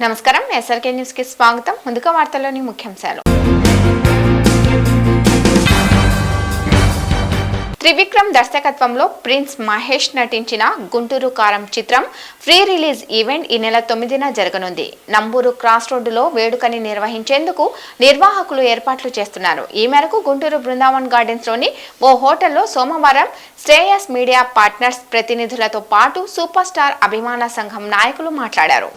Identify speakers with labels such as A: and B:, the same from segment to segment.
A: నమస్కారం SRK news కి స్వాగతం. ముందుగా వార్తల్లోని ముఖ్యాంశాలు. త్రివిక్రమ్ దర్శకత్వంలో ప్రిన్స్ మహేష్ నటించిన గుంటూరు కారం చిత్రం ఫ్రీ రిలీజ్ ఈవెంట్ ఈ నెల 9న జరగనుంది. నంబూరు క్రాస్ రోడ్డులో వేడుకని నిర్వహించేందుకు నిర్వాహకులు ఏర్పాట్లు చేస్తున్నారు. ఈ మేరకు గుంటూరు బృందావన్ గార్డెన్స్ లోని ఓ హోటల్లో సోమవారం శ్రేయస్ మీడియా పార్ట్నర్స్ ప్రతినిధులతో పాటు సూపర్ స్టార్ అభిమాన సంఘం నాయకులు మాట్లాడారు.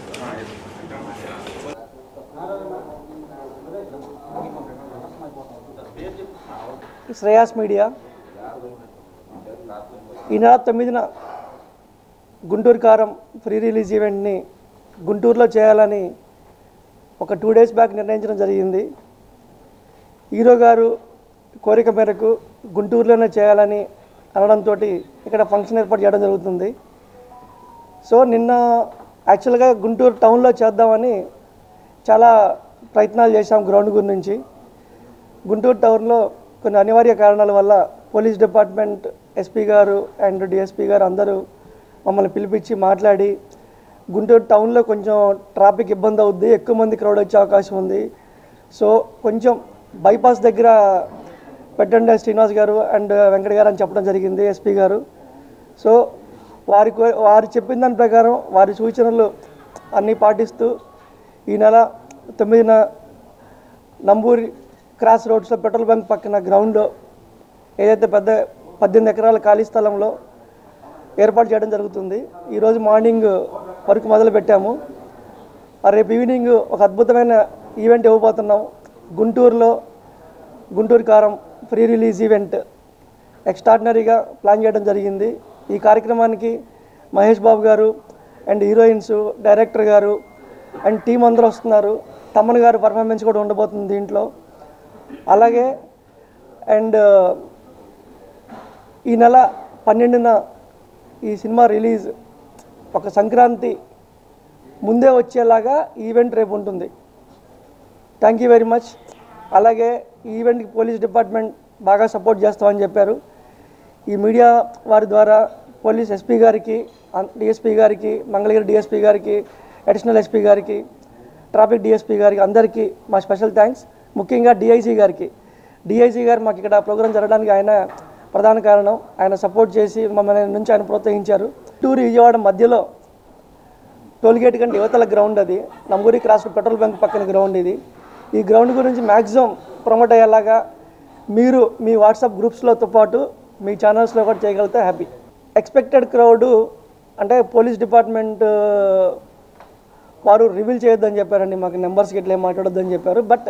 B: శ్రేయస్ మీడియా ఈ నెల 9న గుంటూరు కారం ఫ్రీ రిలీజ్ ఈవెంట్ని గుంటూరులో చేయాలని ఒక 2 days బ్యాక్ నిర్ణయించడం జరిగింది. హీరో గారు కోరిక మేరకు గుంటూరులోనే చేయాలని అనడంతో ఇక్కడ ఫంక్షన్ ఏర్పాటు చేయడం జరుగుతుంది. సో నిన్న యాక్చువల్గా గుంటూరు టౌన్లో చేద్దామని చాలా ప్రయత్నాలు చేశాం గ్రౌండ్ గురించి. గుంటూరు టౌన్లో కొన్ని అనివార్య కారణాల వల్ల పోలీస్ డిపార్ట్మెంట్ ఎస్పీ గారు అండ్ డిఎస్పీ గారు అందరూ మమ్మల్ని పిలిపించి మాట్లాడి గుంటూరు టౌన్లో కొంచెం ట్రాఫిక్ ఇబ్బంది అవుద్ది, ఎక్కువ మంది క్రౌడ్ వచ్చే అవకాశం ఉంది, సో కొంచెం బైపాస్ దగ్గర పెట్టండి శ్రీనివాస్ గారు అండ్ వెంకట గారు అని చెప్పడం జరిగింది ఎస్పీ గారు. సో వారు చెప్పిన దాని ప్రకారం వారి సూచనలు అన్నీ పాటిస్తూ ఈ నెల 9న నంబూరి క్రాస్ రోడ్స్లో పెట్రోల్ బంక్ పక్కన గ్రౌండ్లో ఏదైతే పెద్ద 18 ఎకరాల ఖాళీ స్థలంలో ఏర్పాటు చేయడం జరుగుతుంది. ఈరోజు మార్నింగ్ వరకు మొదలు పెట్టాము. రేపు ఈవినింగ్ ఒక అద్భుతమైన ఈవెంట్ ఇవ్వబోతున్నాం. గుంటూరులో గుంటూరు కారం ఫ్రీ రిలీజ్ ఈవెంట్ ఎక్స్ట్రాడినరీగా ప్లాన్ చేయడం జరిగింది. ఈ కార్యక్రమానికి మహేష్ బాబు గారు అండ్ హీరోయిన్స్, డైరెక్టర్ గారు అండ్ టీం అందరూ వస్తున్నారు. తమ్మన్ గారు పర్ఫార్మెన్స్ కూడా ఉండబోతుంది దీంట్లో. అలాగే అండ్ ఈ నెల 12న ఈ సినిమా రిలీజ్ ఒక సంక్రాంతి ముందే వచ్చేలాగా ఈవెంట్ రేపు ఉంటుంది. Thank you very much. అలాగే ఈ ఈవెంట్కి పోలీస్ డిపార్ట్మెంట్ బాగా సపోర్ట్ చేస్తామని చెప్పారు. ఈ మీడియా వారి ద్వారా పోలీస్ ఎస్పీ గారికి, డిఎస్పీ గారికి, మంగళగిరి డిఎస్పీ గారికి, అడిషనల్ ఎస్పీ గారికి, ట్రాఫిక్ డిఎస్పీ గారికి అందరికీ మా స్పెషల్ థ్యాంక్స్. ముఖ్యంగా డిఐజీ గారు మాకు ఇక్కడ ప్రోగ్రాం జరగడానికి ఆయన ప్రధాన కారణం. ఆయన సపోర్ట్ చేసి మమ్మల్ని నుంచి ఆయన ప్రోత్సహించారు. గుంటూరు విజయవాడ మధ్యలో టోల్గేట్ కంటే యువతల గ్రౌండ్ అది, నంబూరి క్రాస్ పెట్రోల్ బంక్ పక్కన గ్రౌండ్ ఇది. ఈ గ్రౌండ్ గురించి మ్యాక్సిమం ప్రమోట్ అయ్యేలాగా మీరు మీ వాట్సాప్ గ్రూప్స్లోతో పాటు మీ ఛానల్స్లో కూడా చేయగలిగితే హ్యాపీ. ఎక్స్పెక్టెడ్ క్రౌడు అంటే పోలీస్ డిపార్ట్మెంట్ వారు రివీల్ చేయొద్దని చెప్పారండి. మాకు నెంబర్స్కి ఇట్లా ఏం మాట్లాడొద్దని చెప్పారు. బట్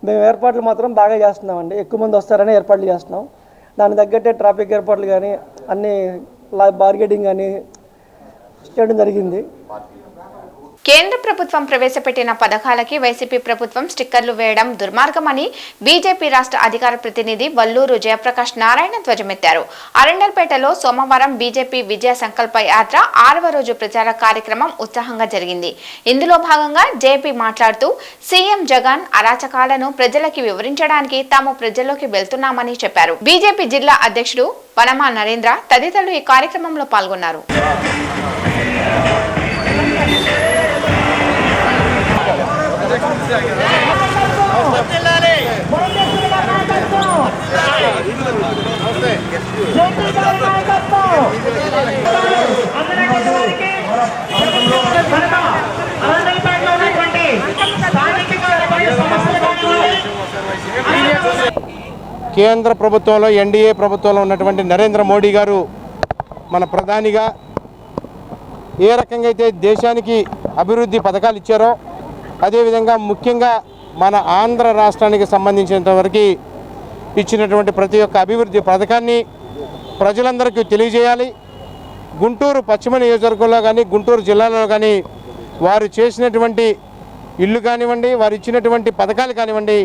B: మేము ఏర్పాట్లు మాత్రం బాగా చేస్తున్నామండి. ఎక్కువ మంది వస్తారని ఏర్పాట్లు చేస్తున్నాం. దాని తగ్గట్టే ట్రాఫిక్ ఏర్పాట్లు కానీ అన్నీ బార్గెటింగ్ కానీ చేయడం జరిగింది.
A: కేంద్ర ప్రభుత్వం ప్రవేశపెట్టిన పథకాలకి వైసీపీ ప్రభుత్వం స్టిక్కర్లు వేయడం దుర్మార్గమని బీజేపీ రాష్ట్ర అధికార ప్రతినిధి వల్లూరు జయప్రకాష్ నారాయణ ధ్వజమెత్తారు. అరండల్పేటలో సోమవారం బీజేపీ విజయ సంకల్ప యాత్ర 6వ రోజు ప్రచార కార్యక్రమం ఉత్సాహంగా జరిగింది. ఇందులో భాగంగా జేపీ మాట్లాడుతూ సీఎం జగన్ అరాచకాలను ప్రజలకి వివరించడానికి తాము ప్రజల్లోకి వెళ్తున్నామని చెప్పారు. బీజేపీ జిల్లా అధ్యక్షుడు వనమా నరేంద్ర తదితరులు ఈ కార్యక్రమంలో పాల్గొన్నారు.
C: కేంద్ర ప్రభుత్వంలో ఎన్డీఏ ప్రభుత్వంలో ఉన్నటువంటి నరేంద్ర మోడీ గారు మన ప్రధానిగా ఏ రకంగా అయితే దేశానికి అభివృద్ధి పథకాలు ఇచ్చారో అదేవిధంగా ముఖ్యంగా మన ఆంధ్ర రాష్ట్రానికి సంబంధించినంతవరకు ఇచ్చినటువంటి ప్రతి ఒక్క అభివృద్ధి పథకాన్ని ప్రజలందరికీ తెలియజేయాలి. గుంటూరు పశ్చిమ నియోజకవర్గంలో కానీ గుంటూరు జిల్లాలో కానీ వారు చేసినటువంటి ఇల్లు కానివ్వండి, వారు ఇచ్చినటువంటి పథకాలు కానివ్వండి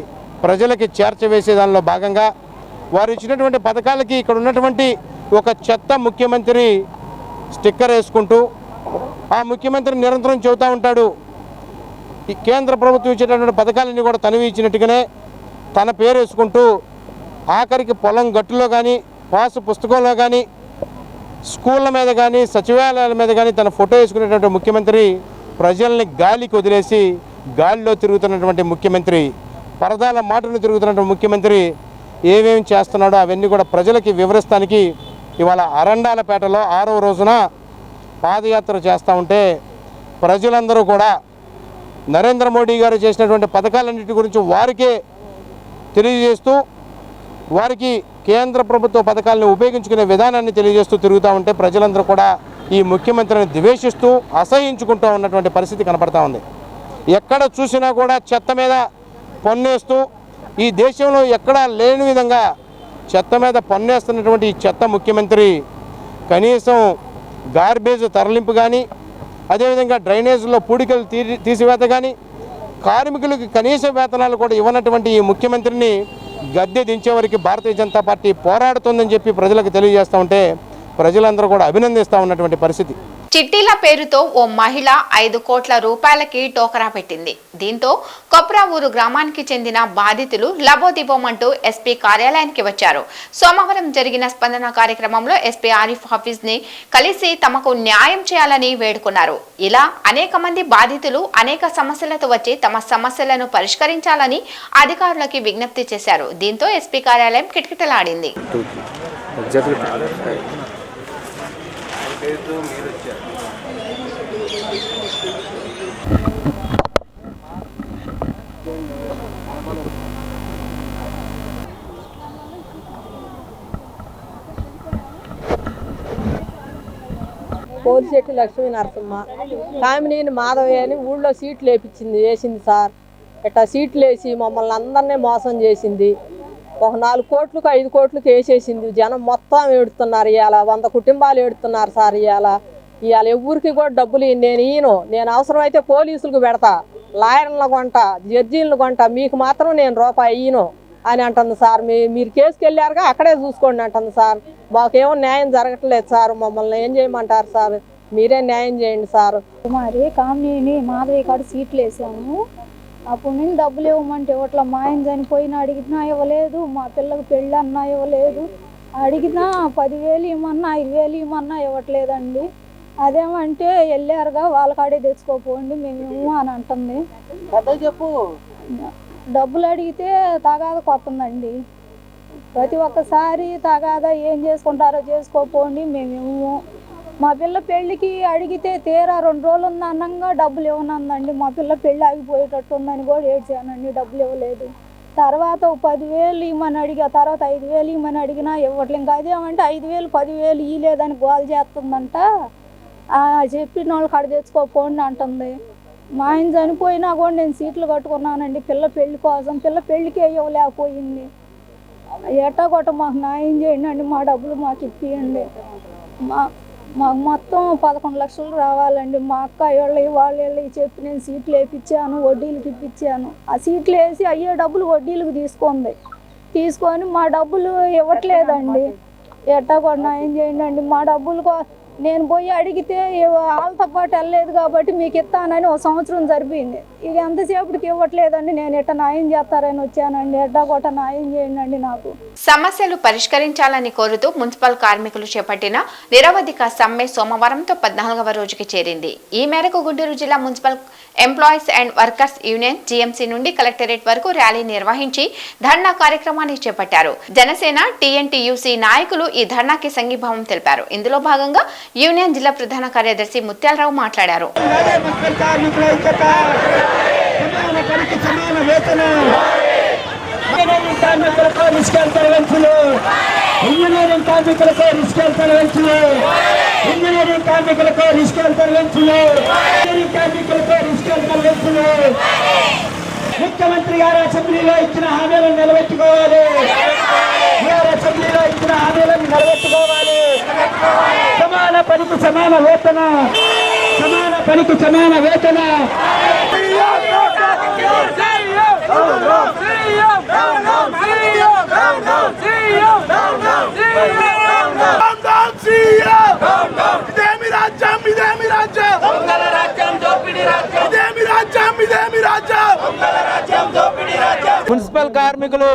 C: ప్రజలకి చేర్చవేసే దానిలో భాగంగా వారు ఇచ్చినటువంటి పథకాలకి ఇక్కడ ఉన్నటువంటి ఒక చెత్త ముఖ్యమంత్రి స్టిక్కర్ వేసుకుంటూ ఆ ముఖ్యమంత్రి నిరంతరం చెబుతూ ఉంటాడు ఈ కేంద్ర ప్రభుత్వం ఇచ్చేటటువంటి పథకాలన్నీ కూడా తనవి ఇచ్చినట్టుగానే తన పేరు వేసుకుంటూ ఆఖరికి పొలం గట్టులో కానీ పాసు పుస్తకంలో కానీ స్కూళ్ళ మీద కానీ సచివాలయాల మీద కానీ తన ఫోటో వేసుకునేటువంటి ముఖ్యమంత్రి ప్రజల్ని గాలికి వదిలేసి గాలిలో తిరుగుతున్నటువంటి ముఖ్యమంత్రి, పరదాల మాటలు తిరుగుతున్నటువంటి ముఖ్యమంత్రి ఏమేమి చేస్తున్నాడో అవన్నీ కూడా ప్రజలకి వివరిస్తానికి ఇవాళ అరండాలపేటలో 6వ రోజున పాదయాత్ర చేస్తూ ఉంటే ప్రజలందరూ కూడా నరేంద్ర మోడీ గారు చేసినటువంటి పథకాలన్నిటి గురించి వారికే తెలియజేస్తూ వారికి కేంద్ర ప్రభుత్వ పథకాలను ఉపయోగించుకునే విధానాన్ని తెలియజేస్తూ తిరుగుతూ ఉంటే ప్రజలందరూ కూడా ఈ ముఖ్యమంత్రిని ద్వేషిస్తూ అసహించుకుంటూ ఉన్నటువంటి పరిస్థితి కనపడతా ఉంది. ఎక్కడ చూసినా కూడా చెత్త మీద పన్నేస్తూ ఈ దేశంలో ఎక్కడా లేని విధంగా చెత్త మీద పన్నేస్తున్నటువంటి ఈ చెత్త ముఖ్యమంత్రి కనీసం గార్బేజ్ తరలింపు కానీ, అదేవిధంగా డ్రైనేజీలో పూడికలు తీసివేత కానీ, కార్మికులకు కనీస వేతనాలు కూడా ఇవ్వనటువంటి ఈ ముఖ్యమంత్రిని గద్దె దించేవరకు భారతీయ జనతా పార్టీ పోరాడుతుందని చెప్పి ప్రజలకు తెలియజేస్తూ ఉంటే ప్రజలందరూ కూడా అభినందిస్తూ ఉన్నటువంటి పరిస్థితి.
A: చిట్టీల పేరుతో ఓ మహిళ 5 కోట్ల రూపాయలకి టోకరా పెట్టింది. దీంతో కొప్రావూరు గ్రామానికి చెందిన బాధితులు లబోదిబోమంటూ ఎస్పీ కార్యాలయానికి వచ్చారు. సోమవారం జరిగిన స్పందన కార్యక్రమంలో ఎస్పీ ఆరిఫ్ హఫీజ్ ని కలిసి తమకు న్యాయం చేయాలని వేడుకున్నారు. ఇలా అనేక మంది బాధితులు అనేక సమస్యలతో వచ్చి తమ సమస్యలను పరిష్కరించాలని అధికారులకి విజ్ఞప్తి చేశారు. దీంతో ఎస్పీ కార్యాలయం కిటకిటలాడింది.
D: పోలిశెట్టి లక్ష్మీ నరసమ్మ కామినేని మాధవి అని ఊళ్ళో సీట్లు వేసింది సార్. ఇట్లా సీట్లు వేసి మమ్మల్ని అందరినీ మోసం చేసింది. ఒక 4 కోట్లకు 5 కోట్లకు వేసేసింది. జనం మొత్తం ఏడుతున్నారు. ఇవాళ 100 కుటుంబాలు ఏడుతున్నారు సార్. ఇవాళ ఎవరికి కూడా డబ్బులు నేను అవసరమైతే పోలీసులకు పెడతా, లాయర్లను కొంటా, జడ్జీలను కొంటా, మీకు మాత్రం నేను రూపాయి ఇయ్యను అని అంటుంది సార్. మీరు కేసుకు వెళ్ళారుగా అక్కడే చూసుకోండి అంటుంది సార్. మాకేమో న్యాయం జరగట్లేదు సార్. మమ్మల్ని ఏం చేయమంటారు సార్? మీరే న్యాయం చేయండి సార్.
E: మరి కామినేని మాధవి కాడ సీట్లు వేసాము. అప్పుడు నేను డబ్బులు ఇవ్వమంటే ఇవ్వట్లా. మా ఆయన చనిపోయినా అడిగినా ఇవ్వలేదు. మా పిల్లకి పెళ్ళి అన్నా ఇవ్వలేదు. అడిగినా 10,000 ఇవ్వమన్నా 5,000 ఇవ్వమన్నా ఇవ్వట్లేదండి. అదేమంటే వెళ్ళారుగా వాళ్ళ కాడే తెచ్చుకోపోండి మేము ఇవ్వము అని అంటుంది.
D: చెప్పు
E: డబ్బులు అడిగితే తగాద కొత్తందండి. ప్రతి ఒక్కసారి తగాదా ఏం చేసుకుంటారో చేసుకోపోండి మేము ఇవ్వము. మా పిల్ల పెళ్ళికి అడిగితే తీరా 2 రోజులు ఉంది అన్నంగా డబ్బులు ఇవ్వనందండి. మా పిల్ల పెళ్ళి ఆగిపోయేటట్టు ఉందని కూడా ఏడ్చానండి. డబ్బులు ఇవ్వలేదు. తర్వాత 10,000 ఇవ్వమని అడిగా. తర్వాత 5,000 ఇవ్వమని అడిగినా ఇవ్వట్లేదు. ఇంకా అదేమంటే 5,000 10,000 ఇవ్వలేదని గోల్ చేస్తుందంట. చెప్పిన వాళ్ళు కాడ తెచ్చుకోపోండి అంటుంది. మా ఆయన చనిపోయినా కూడా నేను సీట్లు కట్టుకున్నానండి పిల్ల పెళ్లి కోసం. పిల్ల పెళ్ళికి ఇవ్వలేకపోయింది. ఎట్టగొట్ట మాకు న్యాయం చేయండి అండి. మా డబ్బులు మాకు ఇప్పియండి. మాకు మొత్తం 11 లక్షలు రావాలండి. మా అక్క వాళ్ళు చెప్పి నేను సీట్లు వేయించాను, వడ్డీలకు ఇప్పించాను. ఆ సీట్లు వేసి అయ్యే డబ్బులు వడ్డీలకు తీసుకొని మా డబ్బులు ఇవ్వట్లేదండి. ఎట్టగొట్ట న్యాయం చేయండి అండి. మా డబ్బులు నేను పోయి అడిగితే వాళ్ళతో పాటు వెళ్ళలేదు కాబట్టి మీకు ఇస్తానని 1 సంవత్సరం జరిపింది. ఇక ఎంతసేపటికి ఇవ్వట్లేదండి. నేను ఎట్ట న్యాయం చేస్తారని వచ్చానండి. ఎట్టగొట్ట న్యాయం చేయండి అండి. నాకు
A: సమస్యలు పరిష్కరించాలని కోరుతూ మున్సిపల్ కార్మికులు చేపట్టిన నిరవధిక సమ్మె సోమవారంతో 14వ రోజుకి చేరింది. ఈ మేరకు గుంటూరు జిల్లా municipal employees and workers union GMC నుండి కలెక్టరేట్ వరకు ర్యాలీ నిర్వహించి ధర్నా కార్యక్రమాన్ని చేపట్టారు. జనసేన టీఎన్టీయూసీ నాయకులు ఈ ధర్నాకి సంఘీభావం తెలిపారు. ఇందులో భాగంగా యూనియన్ జిల్లా ప్రధాన కార్యదర్శి ముత్యాలరావు మాట్లాడారు.
B: ముఖ్యమంత్రి గారు అసెంబ్లీలో ఇచ్చిన హామీలను నిలబెట్టుకోవాలి. సమాన పనికి సమాన వేతన, సమాన పనికి సమాన వేతన.
F: మున్సిపల్ కార్మికులు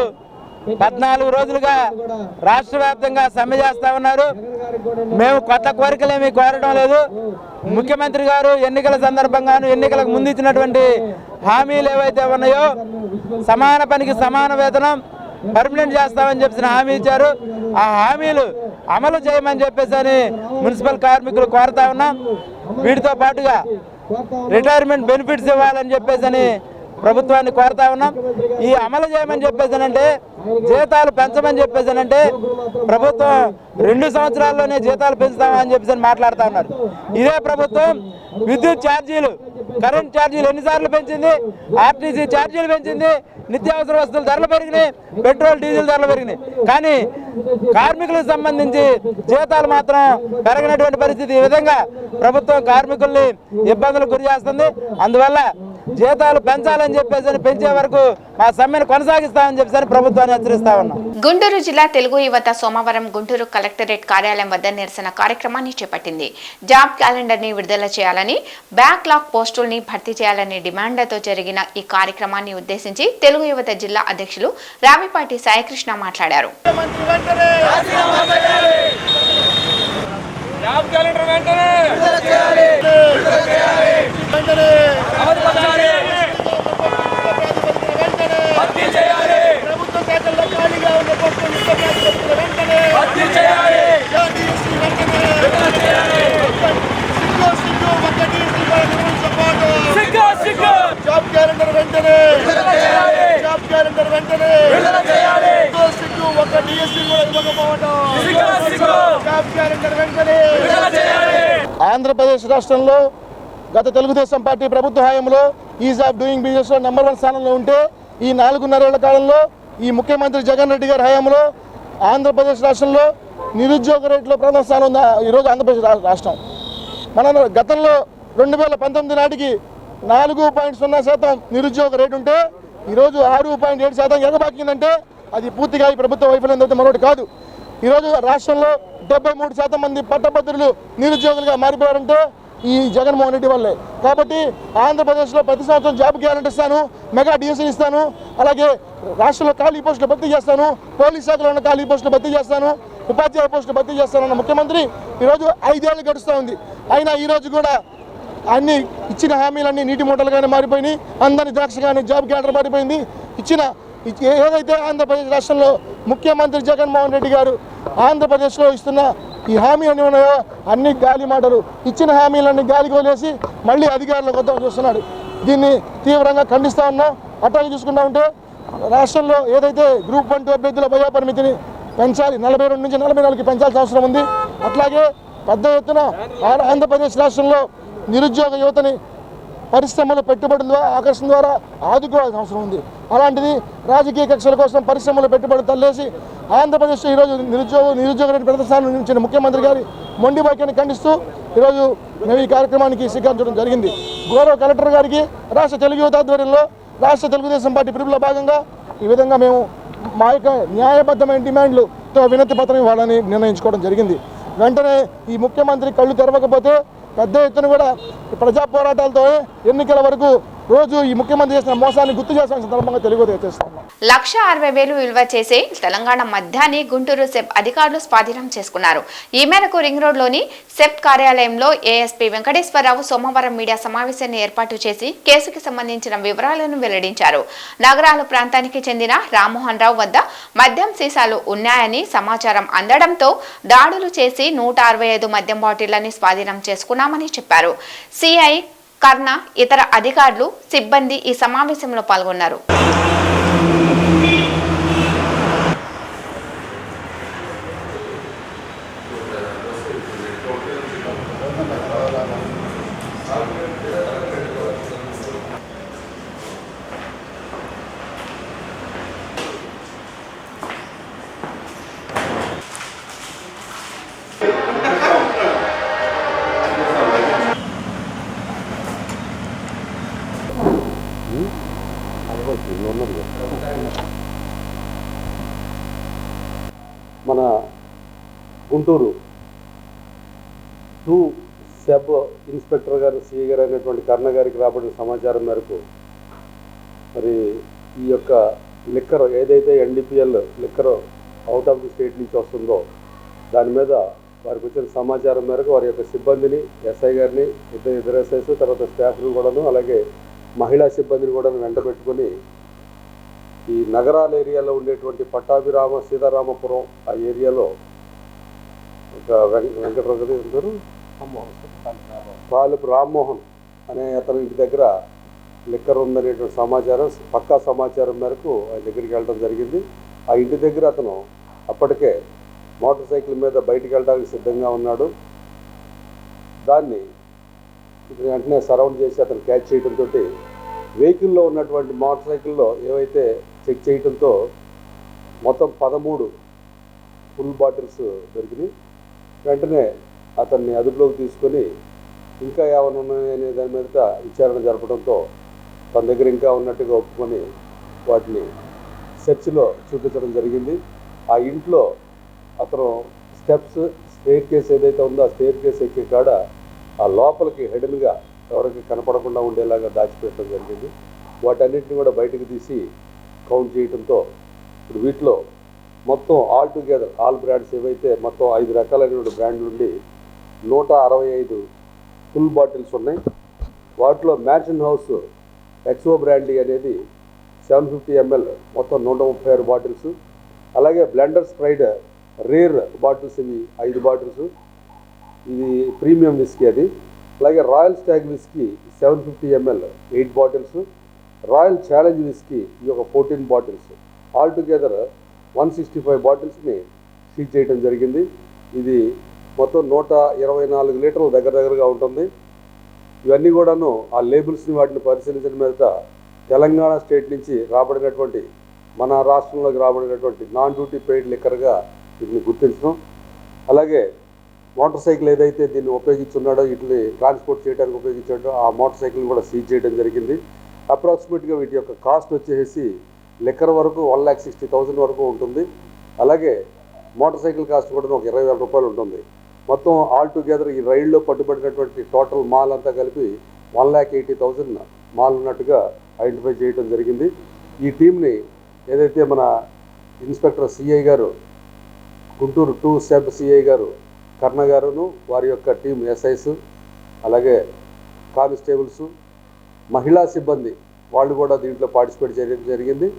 F: 14 రోజులుగా రాష్ట్ర వ్యాప్తంగా సమ్మె చేస్తా ఉన్నారు. మేము కొత్త కోరికలేమీ కోరడం లేదు. ముఖ్యమంత్రి గారు ఎన్నికల సందర్భంగాను ఎన్నికలకు ముందు ఇచ్చినటువంటి హామీలు ఏవైతే ఉన్నాయో సమాన పనికి సమాన వేతనం పర్మనెంట్ చేస్తామని చెప్పి హామీ ఇచ్చారు. ఆ హామీలు అమలు చేయమని చెప్పేసి అని మున్సిపల్ కార్మికులు కోరుతా ఉన్నాం. వీటితో పాటుగా రిటైర్మెంట్ బెనిఫిట్స్ ఇవ్వాలని చెప్పేసి అని ప్రభుత్వాన్ని కోరుతా ఉన్నాం. ఈ అమలు చేయమని చెప్పేసానంటే జీతాలు పెంచమని చెప్పేసానంటే ప్రభుత్వం 2 సంవత్సరాల్లోనే జీతాలు పెంచుతామని చెప్పేసి మాట్లాడుతూ ఉన్నారు. ఇదే ప్రభుత్వం విద్యుత్ ఛార్జీలు, కరెంట్ ఛార్జీలు ఎన్నిసార్లు పెంచింది, ఆర్టీసీ ఛార్జీలు పెంచింది, నిత్యావసర వస్తువుల ధరలు పెరిగినాయి, పెట్రోల్ డీజిల్ ధరలు పెరిగినాయి. కానీ కార్మికులకు సంబంధించి జీతాలు మాత్రం పెరగనటువంటి పరిస్థితి. ఈ విధంగా ప్రభుత్వం కార్మికుల్ని ఇబ్బందులకు గురి చేస్తుంది. అందువల్ల జీతాలు పెంచాలని చెప్పేసి పెంచే వరకు మా సమ్మెను కొనసాగిస్తామని చెప్పేసి ప్రభుత్వాన్ని హెచ్చరిస్తా ఉన్నాం.
A: గుంటూరు జిల్లా తెలుగు యువత సోమవారం గుంటూరు కలెక్టరేట్ కార్యాలయం వద్ద నిరసన కార్యక్రమాన్ని చేపట్టింది. జాబ్ క్యాలెండర్ ని విడుదల చేయాలని, బ్యాక్లాగ్ పోస్టుల్ని భర్తీ చేయాలని డిమాండ్లతో జరిగిన ఈ కార్యక్రమాన్ని ఉద్దేశించి తెలుగు యువత జిల్లా అధ్యక్షులు రావిపాటి సాయికృష్ణ మాట్లాడారు.
C: ఆంధ్రప్రదేశ్ రాష్ట్రంలో గత తెలుగుదేశం పార్టీ ప్రభుత్వ హయాంలో ఈజ్ ఆఫ్ డూయింగ్ బిజినెస్ లో నెంబర్ 1 స్థానంలో ఉంటే ఈ 4.5 ఏళ్ల కాలంలో ఈ ముఖ్యమంత్రి జగన్ రెడ్డి గారి హయాంలో ఆంధ్రప్రదేశ్ రాష్ట్రంలో నిరుద్యోగ రేట్లో ప్రథమ స్థానం ఉంది ఈరోజు ఆంధ్రప్రదేశ్ రాష్ట్రం. మన గతంలో 2019 నాటికి 4.0% నిరుద్యోగ రేటు ఉంటే ఈరోజు 6.7% ఎగబాకిందంటే అది పూర్తిగా ఈ ప్రభుత్వ వైఫల్యం తప్పితే మరొకటి కాదు. ఈరోజు రాష్ట్రంలో 73% మంది పట్టభద్రులు నిరుద్యోగులుగా మారిపోయారంటే ఈ జగన్మోహన్ రెడ్డి వల్లే. కాబట్టి ఆంధ్రప్రదేశ్లో ప్రతి సంవత్సరం జాబ్ గ్యారెంటీ ఇస్తాను, మెగా డిఎస్సీ ఇస్తాను, అలాగే రాష్ట్రంలో ఖాళీ పోస్టులు భర్తీ చేస్తాను, పోలీస్ శాఖలో ఉన్న ఖాళీ పోస్టులు భర్తీ చేస్తాను, ఉపాధ్యాయ పోస్టులు భర్తీ చేస్తానన్న ముఖ్యమంత్రి ఈరోజు 5 ఏళ్ళు గడుస్తూ ఉంది. అయినా ఈరోజు కూడా అన్ని ఇచ్చిన హామీలన్నీ నీటి మూటలుగానే మారిపోయినాయి. అందరి ద్రాక్షగానే జాబ్ క్యాలెండర్ మారిపోయింది. ఏదైతే ఆంధ్రప్రదేశ్ రాష్ట్రంలో ముఖ్యమంత్రి జగన్మోహన్ రెడ్డి గారు ఆంధ్రప్రదేశ్లో ఇస్తున్న ఈ హామీలు ఉన్నాయో అన్ని గాలి మాటలు. ఇచ్చిన హామీలన్నీ గాలికి వదిలేసి మళ్ళీ అధికారులకు వద్దాం చూస్తున్నాడు. దీన్ని తీవ్రంగా ఖండిస్తూ ఉన్నాం. అట్లాగే చూసుకుంటా ఉంటే రాష్ట్రంలో ఏదైతే గ్రూప్ 1, 2 అభ్యర్థుల వయోపరిమితిని పెంచాలి, 42 నుంచి 44కి పెంచాల్సిన అవసరం ఉంది. అట్లాగే పెద్ద ఎత్తున ఆంధ్రప్రదేశ్ రాష్ట్రంలో నిరుద్యోగ యువతని పరిశ్రమల పెట్టుబడుల ద్వారా ఆకర్షణ ద్వారా ఆదుకోవాల్సిన అవసరం ఉంది. అలాంటిది రాజకీయ కక్షల కోసం పరిశ్రమల పెట్టుబడులు తల్లేసి ఆంధ్రప్రదేశ్లో ఈరోజు నిరుద్యోగ రేటు ప్రదర్శన నుంచి ముఖ్యమంత్రి గారి మొండి వైఖరిని ఖండిస్తూ ఈరోజు మేము ఈ కార్యక్రమానికి శ్రీకారం చుట్టడం జరిగింది. గౌరవ కలెక్టర్ గారికి రాష్ట్ర తెలుగు యువత ఆధ్వర్యంలో రాష్ట్ర తెలుగుదేశం పార్టీ పిలుపులో భాగంగా ఈ విధంగా మేము మా యొక్క న్యాయబద్ధమైన డిమాండ్లతో వినతి పత్రం ఇవ్వాలని నిర్ణయించుకోవడం జరిగింది. వెంటనే ఈ ముఖ్యమంత్రి కళ్ళు తెరవకపోతే పెద్ద ఎత్తున కూడా ప్రజా పోరాటాలతో ఎన్నికల వరకు రోజు ఈ ముఖ్యమంత్రి చేసిన మోసాన్ని గుర్తు చేసిన సందర్భంగా తెలియజేస్తున్నాం.
A: 1,60,000 విలువ చేసే తెలంగాణ మద్యాన్ని గుంటూరు సెబ్ అధికారులు స్వాధీనం చేసుకున్నారు. ఈ మేరకు రింగ్ రోడ్లోని సెబ్ కార్యాలయంలో ఏఎస్పీ వెంకటేశ్వరరావు సోమవారం మీడియా సమావేశాన్ని ఏర్పాటు చేసి కేసుకి సంబంధించిన వివరాలను వెల్లడించారు. నగరాల ప్రాంతానికి చెందిన రామ్మోహన్ రావు వద్ద మద్యం సీసాలు ఉన్నాయని సమాచారం అందడంతో దాడులు చేసి 165 మద్యం బాటిళ్లని స్వాధీనం చేసుకున్నామని చెప్పారు. సిఐ కర్ణ, ఇతర అధికారులు, సిబ్బంది ఈ సమావేశంలో పాల్గొన్నారు.
G: మన గుంటూరు 2 సెబ్ ఇన్స్పెక్టర్ గారు, సిఐ గారు అయినటువంటి కర్ణ గారికి రాబడిన సమాచారం మేరకు మరి ఈ యొక్క లిక్కర్ ఏదైతే NDPL liquor out of the state నుంచి వస్తుందో దాని మీద వారికి వచ్చిన సమాచారం మేరకు వారి యొక్క సిబ్బందిని, ఎస్ఐ గారిని, ఇద్దరు ఎస్ఐస్, తర్వాత స్టాఫ్ను కూడాను, అలాగే మహిళా సిబ్బందిని కూడా వెంట పెట్టుకొని ఈ నగరాల ఏరియాలో ఉండేటువంటి పట్టాభిరామ, సీతారామపురం ఆ ఏరియాలో ఒక వెంకటరావు గారు పాలెపు రామ్మోహన్ అనే అతని ఇంటి దగ్గర లిక్కర్ ఉందనేటువంటి సమాచారం, పక్కా సమాచారం మేరకు ఆయన దగ్గరికి వెళ్ళడం జరిగింది. ఆ ఇంటి దగ్గర అతను అప్పటికే మోటార్ సైకిల్ మీద బయటికి వెళ్ళడానికి సిద్ధంగా ఉన్నాడు. దాన్ని వెంటనే సరౌండ్ చేసి అతను క్యాచ్ చేయడంతో వెహికల్లో ఉన్నటువంటి మోటార్ సైకిల్లో ఏవైతే చెక్ చేయడంతో మొత్తం 13 ఫుల్ బాటిల్స్ దొరికినాయి. వెంటనే అతన్ని అదుపులోకి తీసుకొని ఇంకా ఏమైనా ఉన్నాయనే దాని మీద విచారణ జరపడంతో తన దగ్గర ఇంకా ఉన్నట్టుగా ఒప్పుకొని వాటిని సెర్చ్లో చూపించడం జరిగింది. ఆ ఇంట్లో అతను స్టేర్ కేస్ ఏదైతే ఉందో ఆ స్టేర్ కేస్ ఎక్కే కాడ ఆ లోపలికి హెడన్గా ఎవరికి కనపడకుండా ఉండేలాగా దాచిపెట్టడం జరిగింది. వాటన్నిటిని కూడా బయటకు తీసి కౌంట్ చేయడంతో ఇప్పుడు వీటిలో మొత్తం ఆల్ టుగెదర్ ఆల్ బ్రాండ్స్ ఏవైతే మొత్తం 5 రకాలైన బ్రాండ్లు నుండి 165 ఫుల్ బాటిల్స్ ఉన్నాయి. వాటిలో మ్యాన్షన్ హౌస్ ఎక్సో బ్రాండీ అనేది 750 ml మొత్తం 136 బాటిల్స్, అలాగే బ్లెండర్స్ ప్రైడ్ రేర్ బాటిల్స్ ఇవి 5 బాటిల్స్, ఇది ప్రీమియం విస్కీ అది. అలాగే Royal Stag whisky 750 ml 8 bottles, Royal Challenge whisky ఈ ఒక 14 బాటిల్స్, ఆల్ టుగెదర్ 165 బాటిల్స్ని సీజ్ చేయడం జరిగింది. ఇది మొత్తం 124 లీటర్ల దగ్గరగా ఉంటుంది. ఇవన్నీ కూడాను ఆ లేబుల్స్ని వాటిని పరిశీలించిన మీద తెలంగాణ స్టేట్ నుంచి రాబడినటువంటి, మన రాష్ట్రంలోకి రాబడినటువంటి నాన్ డ్యూటీ పెయిడ్ లిక్కర్గా వీటిని గుర్తించడం, అలాగే మోటార్ సైకిల్ ఏదైతే దీన్ని ఉపయోగించున్నాడో వీటిని ట్రాన్స్పోర్ట్ చేయడానికి ఉపయోగించాడో ఆ మోటార్ సైకిల్ని కూడా సీజ్ చేయడం జరిగింది. అప్రాక్సిమేట్గా వీటి యొక్క కాస్ట్ వచ్చేసి లిక్కర్ వరకు 1,60,000 వరకు ఉంటుంది. అలాగే మోటార్ సైకిల్ కాస్ట్ కూడా ఒక 20,000 రూపాయలు ఉంటుంది. మొత్తం ఆల్ టుగెదర్ ఈ రైల్లో పట్టుబడినటువంటి టోటల్ మాల్ అంతా కలిపి 1,80,000 మాల్ ఉన్నట్టుగా ఐడెంటిఫై చేయడం జరిగింది. ఈ టీంని ఏదైతే మన ఇన్స్పెక్టర్ సిఐ గారు, గుంటూరు 2 సబ్ సిఐ గారు కర్ణ గారును వారి యొక్క టీం ఎస్ఐస్, అలాగే కానిస్టేబుల్స్, మహిళా సిబ్బంది వాళ్ళు కూడా దీంట్లో పార్టిసిపేట్ చేయడం జరిగింది.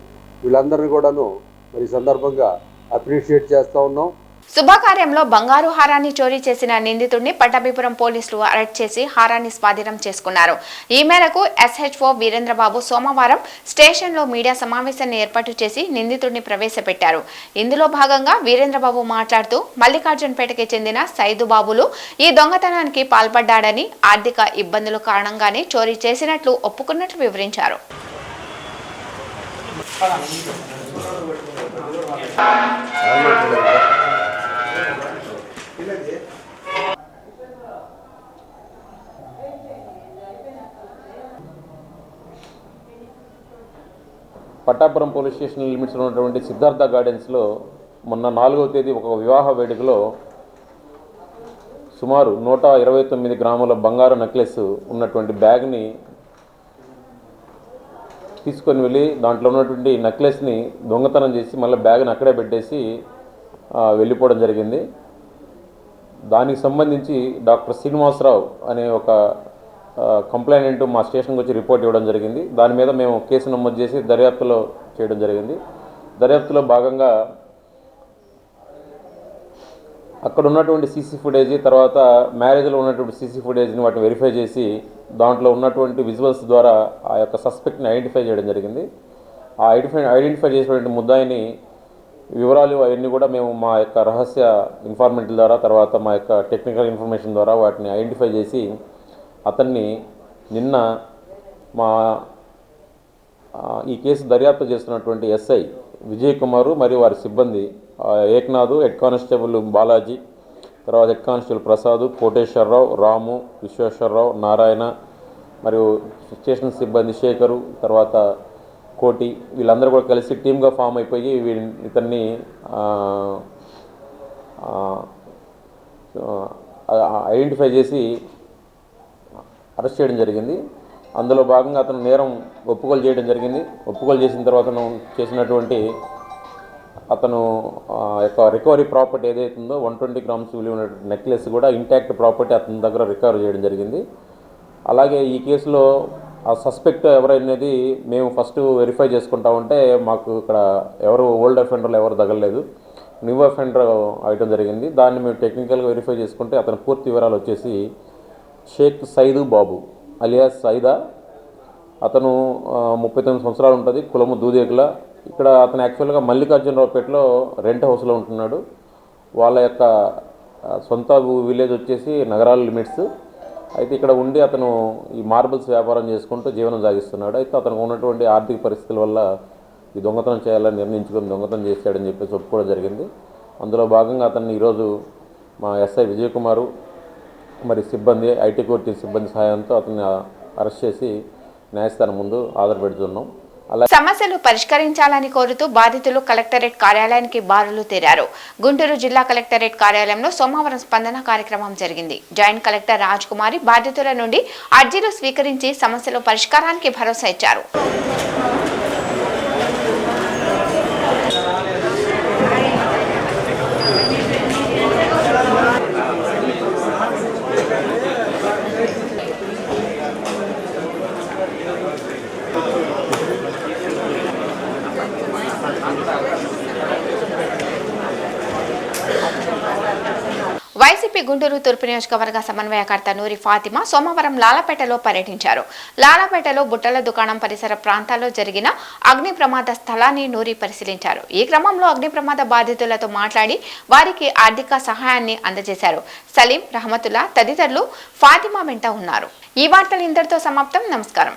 G: వీళ్ళందరినీ కూడాను మరి ఈ సందర్భంగా అప్రిషియేట్ చేస్తూ ఉన్నాం.
A: శుభకార్యంలో బంగారు హారాన్ని చోరీ చేసిన నిందితుడిని పట్టాభిపురం పోలీసులు అరెస్ట్ చేసి హారాన్ని స్వాధీనం చేసుకున్నారు. ఈ మేరకు ఎస్హెచ్ఓ వీరేంద్రబాబు సోమవారం స్టేషన్లో మీడియా సమావేశాన్ని ఏర్పాటు చేసి నిందితుడిని ప్రవేశపెట్టారు. ఇందులో భాగంగా వీరేంద్రబాబు మాట్లాడుతూ మల్లికార్జునపేటకి చెందిన సైదుబాబులు ఈ దొంగతనానికి పాల్పడ్డాడని, ఆర్థిక ఇబ్బందుల కారణంగానే చోరీ చేసినట్లు ఒప్పుకున్నట్లు వివరించారు.
H: పట్టాపురం పోలీస్ స్టేషన్ లిమిట్స్లో ఉన్నటువంటి సిద్ధార్థ గార్డెన్స్లో మొన్న 4వ తేదీ ఒక వివాహ వేడుకలో సుమారు 129 గ్రాముల బంగారు నెక్లెస్ ఉన్నటువంటి బ్యాగ్ని తీసుకొని వెళ్ళి దాంట్లో ఉన్నటువంటి నెక్లెస్ని దొంగతనం చేసి మళ్ళీ బ్యాగ్ని అక్కడే పెట్టేసి వెళ్ళిపోవడం జరిగింది. దానికి సంబంధించి డాక్టర్ శ్రీనివాసరావు అనే ఒక కంప్లైంట్ మా స్టేషన్కి వచ్చి రిపోర్ట్ ఇవ్వడం జరిగింది. దాని మీద మేము కేసు నమోదు చేసి దర్యాప్తులో చేయడం జరిగింది. దర్యాప్తులో భాగంగా అక్కడ ఉన్నటువంటి సీసీ ఫుటేజ్, తర్వాత మ్యారేజ్లో ఉన్నటువంటి సీసీ ఫుటేజ్ని వాటిని వెరిఫై చేసి దాంట్లో ఉన్నటువంటి విజువల్స్ ద్వారా ఆ యొక్క సస్పెక్ట్ని ఐడెంటిఫై చేయడం జరిగింది. ఆ ఐడెంటిఫై చేసినటువంటి ముద్దాయిని వివరాలు అవన్నీ కూడా మేము మా యొక్క రహస్య ఇన్ఫార్మెంట్ల ద్వారా, తర్వాత మా యొక్క టెక్నికల్ ఇన్ఫర్మేషన్ ద్వారా వాటిని ఐడెంటిఫై చేసి అతన్ని నిన్న మా ఈ కేసు దర్యాప్తు చేస్తున్నటువంటి ఎస్ఐ విజయ్ కుమారు మరియు వారి సిబ్బంది ఏక్నాథ్, హెడ్ కానిస్టేబుల్ బాలాజీ, తర్వాత హెడ్ కానిస్టేబుల్ ప్రసాద్, కోటేశ్వరరావు, రాము, విశ్వేశ్వరరావు, నారాయణ మరియు స్టేషన్ సిబ్బంది శేఖరు, తర్వాత కోటి, వీళ్ళందరూ కూడా కలిసి టీమ్గా ఫామ్ అయిపోయి ఇతన్ని ఐడెంటిఫై చేసి అరెస్ట్ చేయడం జరిగింది. అందులో భాగంగా అతను నేరం ఒప్పుకోలు చేయడం జరిగింది. ఒప్పుకోలు చేసిన తర్వాత చేసినటువంటి అతను యొక్క రికవరీ ప్రాపర్టీ ఏదైతే ఉందో 120 గ్రామ్స్ విలువ ఉన్నటువంటి నెక్లెస్ కూడా ఇంటాక్ట్ ప్రాపర్టీ అతని దగ్గర రికవర్ చేయడం జరిగింది. అలాగే ఈ కేసులో ఆ సస్పెక్ట్ ఎవరనేది మేము ఫస్ట్ వెరిఫై చేసుకుంటా ఉంటే మాకు ఇక్కడ ఎవరు ఓల్డ్ అఫెండర్లు ఎవరు తగలలేదు, న్యూ అఫెండర్ అవడం జరిగింది. దాన్ని మేము టెక్నికల్గా వెరిఫై చేసుకుంటే అతని పూర్తి వివరాలు వచ్చేసి షేక్ సైదు బాబు అలియాస్ సైదా. అతను 39 సంవత్సరాలు ఉంటుంది, కులము దూదేకుల. ఇక్కడ అతను యాక్చువల్గా మల్లికార్జునరావుపేటలో రెంట్ హౌస్లో ఉంటున్నాడు. వాళ్ళ యొక్క సొంత విలేజ్ వచ్చేసి నగరాల లిమిట్స్. అయితే ఇక్కడ ఉండి అతను ఈ మార్బుల్స్ వ్యాపారం చేసుకుంటూ జీవనం సాగిస్తున్నాడు. అయితే అతనికి ఉన్నటువంటి ఆర్థిక పరిస్థితుల వల్ల ఈ దొంగతనం చేయాలని నిర్ణయించుకొని దొంగతనం చేశాడని చెప్పేసి ఒప్పుకోవడం జరిగింది. అందులో భాగంగా అతన్ని ఈరోజు మా ఎస్ఐ విజయ్ కుమారు మరి సిబ్బంది, ఐటీ కోర్టు సిబ్బంది సహాయంతో అతన్ని అరెస్ట్ చేసి న్యాయస్థానం ముందు హాజరుపెడుతున్నాం.
A: సమస్యలు పరిష్కరించాలని కోరుతూ బాధితులు కలెక్టరేట్ కార్యాలయానికి బారులు తీరారు. గుంటూరు జిల్లా కలెక్టరేట్ కార్యాలయంలో సోమవారం స్పందన కార్యక్రమం జరిగింది. జాయింట్ కలెక్టర్ రాజ్ కుమారి బాధితుల నుండి అర్జీలు స్వీకరించి సమస్యల పరిష్కారానికి భరోసా ఇచ్చారు. వైసీపీ గుంటూరు తూర్పు నియోజకవర్గ సమన్వయకర్త నూరి ఫాతిమా సోమవారం లాలపేటలో పర్యటించారు. లాలపేటలో బుట్టల దుకాణం పరిసర ప్రాంతాల్లో జరిగిన అగ్ని ప్రమాద స్థలాన్ని నూరి పరిశీలించారు. ఈ క్రమంలో అగ్ని ప్రమాద బాధితులతో మాట్లాడి వారికి ఆర్థిక సహాయాన్ని అందజేశారు. సలీం, రహమతుల్లా తదితరులు ఫాతిమా వెంట ఉన్నారు. ఈ వార్తలు ఇంతటితో సమాప్తం. నమస్కారం.